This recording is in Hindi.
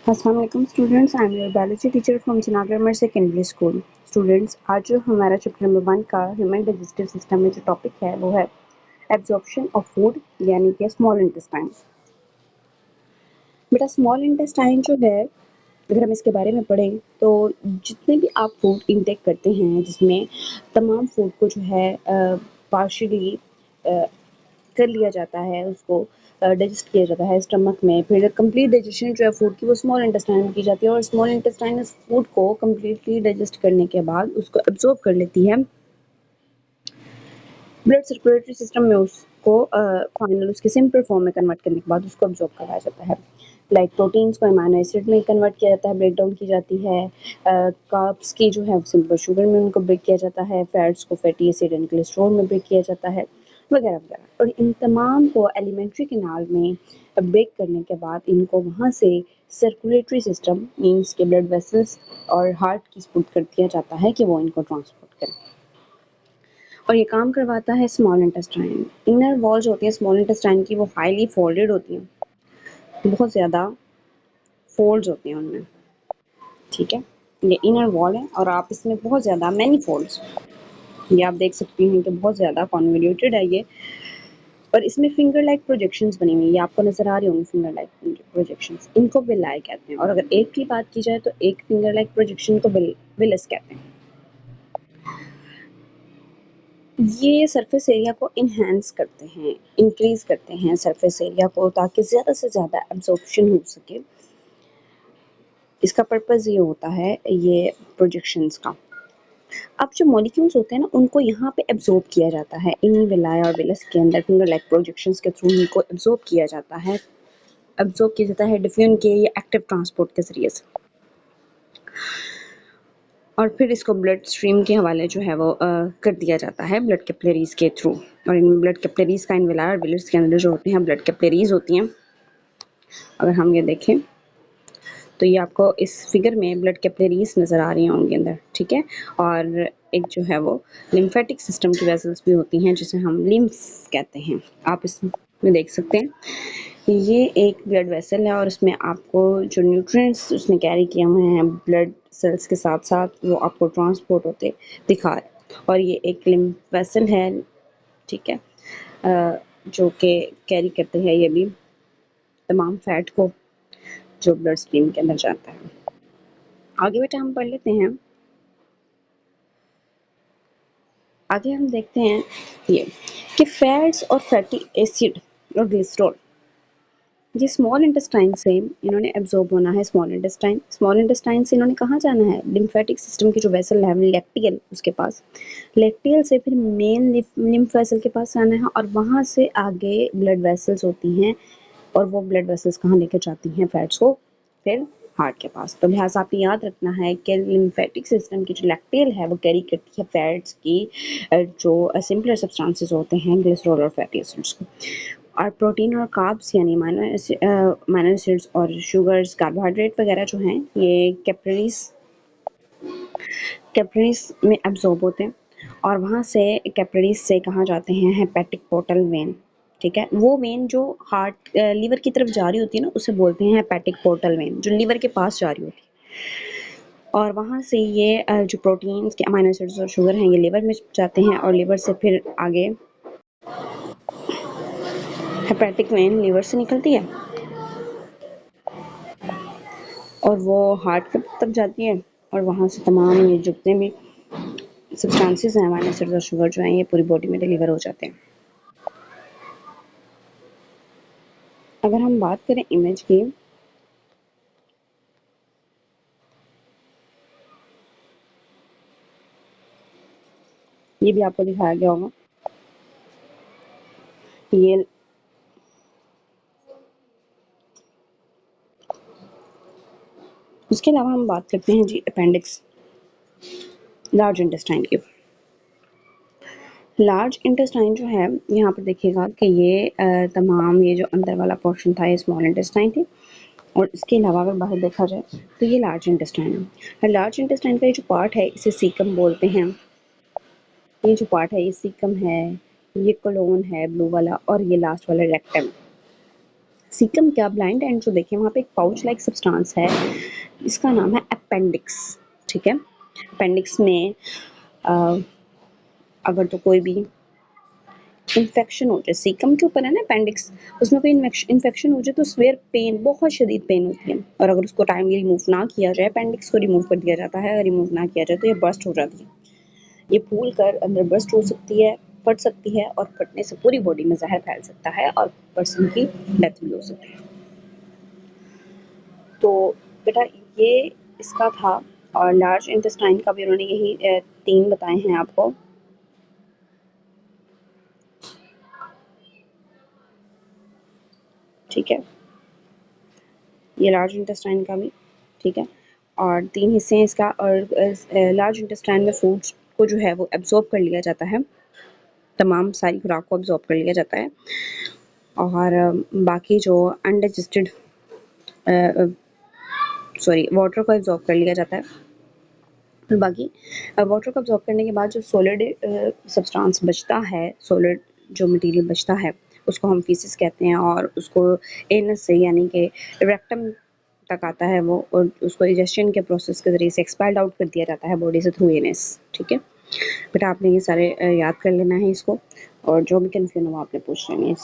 अस्सलाम वालेकुम students, I am your biology teacher from Janagar secondary school. Students, आज जो हमारा चैप्टर नंबर 1 का ह्यूमन डाइजेस्टिव सिस्टम में जो टॉपिक है वो है एब्जॉर्प्शन ऑफ फूड यानी कि स्मॉल इंटेस्टाइन। बेटा स्मॉल इंटेस्टाइन जो है, अगर हम इसके बारे में पढ़ें तो जितने भी आप फूड इनटेक करते हैं जिसमें तमाम फूड को जो है पार्शियली कर लिया जाता है, उसको डाइजेस्ट किया जाता है स्टमक में, फिर कंप्लीट डाइजेशन जो है फूड की वो स्मॉल इंटेस्टाइन में की जाती है और स्मॉल इंटेस्टाइन इस फूड को कंप्लीटली डाइजेस्ट करने के बाद उसको एब्जॉर्ब कर लेती है ब्लड सर्कुलेटरी सिस्टम में, उसको फाइनल उसके सिंपल फॉर्म में कन्वर्ट करने के बाद उसको एब्जॉर्ब कराया जाता है। लाइक प्रोटीन्स को अमीनो एसिड में कन्वर्ट किया जाता है, ब्रेक डाउन की जाती है, कार्ब्स की जो है सिंपल शुगर में उनको ब्रेक किया जाता है, फैट्स को फैटी एसिड एंड कोलेस्ट्रॉल में ब्रेक किया जाता है, वगैरह वगैरह। और इन तमाम को एलिमेंट्री कैनाल में ब्रेक करने के बाद इनको वहाँ से सर्कुलेटरी सिस्टम मीन्स के ब्लड वेसल्स और हार्ट की सपोर्ट कर दिया जाता है कि वो इनको ट्रांसपोर्ट करें, और ये काम करवाता है स्मॉल इंटेस्टाइन। इनर वॉल जो होती है स्मॉल इंटेस्टाइन की वो हाईली फोल्डेड होती हैं, बहुत ज़्यादा फोल्ड्स होती हैं उनमें, ठीक है। ये इनर वॉल है और आप इसमें बहुत ज़्यादा मैनी फोल्ड्स, ये आप देख सकती हैं कि बहुत ज़्यादा कॉन्वोल्यूटेड है ये, और इसमें फिंगर लाइक प्रोजेक्शंस बनी हुई है, ये आपको नज़र आ रही होंगी फिंगर लाइक प्रोजेक्शंस, इनको विलाई कहते हैं। और अगर एक की बात की जाए तो एक फिंगर लाइक प्रोजेक्शन को विलस कहते हैं। ये सरफेस एरिया को इन्हेंस करते हैं, इंक्रीज करते हैं सरफेस एरिया को, ताकि ज़्यादा से ज़्यादा एब्जॉर्प्शन हो सके। इसका पर्पज़ ये होता है ये प्रोजेक्शंस का। अब जो मॉलिक्यूल्स होते हैं ना उनको यहाँ पे एब्जॉर्ब किया जाता है, इन्हीं विलाय और विलस के अंदर फिंगर लाइक प्रोजेक्शंस के थ्रू इनको एब्जॉर्ब किया जाता है, एब्जॉर्ब किया जाता है डिफ्यूजन के या एक्टिव ट्रांसपोर्ट के ज़रिए से, और फिर इसको ब्लड स्ट्रीम के हवाले जो है वो कर दिया जाता है ब्लड कैपिलरीज के थ्रू। और इन ब्लड कैपिलरीज का इन विलाय और विलस के अंदर जो होते हैं ब्लड कैपिलरीज होती हैं। अगर हम ये देखें तो ये आपको इस फिगर में ब्लड कैपिलरीज नज़र आ रही होंगी अंदर, ठीक है। और एक जो है वो लिम्फेटिक सिस्टम की वेसल्स भी होती हैं जिसे हम लिम्फ्स कहते हैं, आप इसमें देख सकते हैं। ये एक ब्लड वेसल है और उसमें आपको जो न्यूट्रिएंट्स उसने कैरी किए हुए हैं ब्लड सेल्स के साथ साथ वो आपको ट्रांसपोर्ट होते दिखा रहे हैं। और ये एक लिम्फ वेसल है, ठीक है, जो कि कैरी करते हैं ये भी तमाम फैट को जो ब्लड स्ट्रीम के अंदर जाता है। आगे बेटा हम पढ़ लेते हैं, आगे हम देखते हैं ये कि फैट्स और फैटी एसिड और ग्लिसरॉल ये स्मॉल इंटेस्टाइन से इन्होंने एब्जॉर्ब होना है। स्मॉल इंटेस्टाइन से इन्होंने कहाँ जाना है, लिम्फेटिक सिस्टम की जो वेसल है लैक्टियल, उसके पास, लैक्टियल से फिर मेन लिम्फ वेसल के पास आना है और वहाँ से आगे ब्लड वेसल्स होती हैं और वो ब्लड वेसल्स कहाँ लेकर जाती हैं फैट्स को, फिर हार्ट के पास। तो लिहाजा आपने याद रखना है कि लिम्फेटिक सिस्टम की जो लैक्टेल है वो कैरी करती है फैट्स की जो सिंपलर सब्सटेंसेस होते हैं ग्लिसरॉल और फैटी एसिड्स को, और प्रोटीन और कार्ब्स यानी अमीनो एसिड्स और शुगर्स कार्बोहाइड्रेट वगैरह जो हैं ये कैपिलरीज में एब्जॉर्ब होते हैं और वहाँ से कैपिलरीज से कहाँ जाते हैं, हेपेटिक पोर्टल वेन, ठीक है। वो वेन जो हार्ट लीवर की तरफ जा रही होती है ना उसे बोलते हैं हेपेटिक पोर्टल वेन, जो लीवर के पास जा रही होती है। और वहाँ से ये जो प्रोटीन्स के अमीनो एसिड्स और शुगर हैं ये लिवर में जाते हैं और लिवर से फिर आगे हेपेटिक वेन लिवर से निकलती है और वो हार्ट तक जाती है और वहाँ से तमाम ये जितने भी सब्सटेंसेस हैं अमीनो एसिड्स और शुगर जो हैं ये पूरी बॉडी में डिलीवर हो जाते हैं। अगर हम बात करें इमेज की, ये भी आपको दिखाया गया होगा, ये उसके अलावा हम बात करते हैं जी अपेंडिक्स, लार्ज इंटेस्टाइन की। लार्ज इंटेस्टाइन जो है यहाँ पर देखिएगा कि ये तमाम ये जो अंदर वाला पोर्शन था ये स्मॉल इंटेस्टाइन थी, और इसके अलावा अगर बाहर देखा जाए तो ये लार्ज इंटेस्टाइन है। लार्ज इंटेस्टाइन का ये जो पार्ट है इसे सीकम बोलते हैं, ये जो पार्ट है ये सीकम है, ये कोलोन है ब्लू वाला, और ये लास्ट वाला रेक्टम। सीकम क्या ब्लाइंड एंड जो देखिए वहाँ पे एक पाउच लाइक सब्सटेंस है, इसका नाम है अपेंडिक्स, ठीक है। अपेंडिक्स में अ, अगर तो कोई भी इन्फेक्शन हो जाए, सीकम के ऊपर है ना अपेंडिक्स, उसमें कोई इन्फेक्शन हो जाए तो स्वेयर पेन, बहुत शदीद पेन होती है, और अगर उसको टाइमली रिमूव ना किया जाए, अपेंडिक्स को रिमूव कर दिया जाता है, अगर रिमूव ना किया जाए तो ये बर्स्ट हो जाती है, ये फूल कर अंदर बर्स्ट हो सकती है, फट सकती है, और फटने से पूरी बॉडी में जहर फैल सकता है और पर्सन की डेथ भी हो सकती है। तो बेटा ये इसका था, और लार्ज इंटेस्टाइन का भी उन्होंने यही 3 बताए हैं आपको। ठीक है, ये लार्ज इंटेस्टाइन का भी, ठीक है। और 3 हिस्से हैं इसका, और लार्ज इंटेस्टाइन में फूड्स को जो है वो एब्ज़ॉर्ब कर लिया जाता है, तमाम सारी खुराक को एब्ज़ॉर्ब कर लिया जाता है, और बाकी जो अनडाइजेस्टेड सॉरी वाटर को एब्ज़ॉर्ब कर लिया जाता है, और बाकी वाटर को एब्ज़ॉर्ब करने के बाद जो सॉलिड सब्सटेंस बचता है, सॉलिड जो मटेरियल बचता है, उसको हम फीसिस कहते हैं, और उसको एनस से यानी कि रेक्टम तक आता है वो, और उसको डाइजेशन के प्रोसेस के ज़रिए से एक्सपेल्ड आउट कर दिया जाता है बॉडी से थ्रू एनस, ठीक है। बेटा आपने ये सारे याद कर लेना है इसको, और जो भी कन्फ्यूजन हो आपने पूछ लेनी है।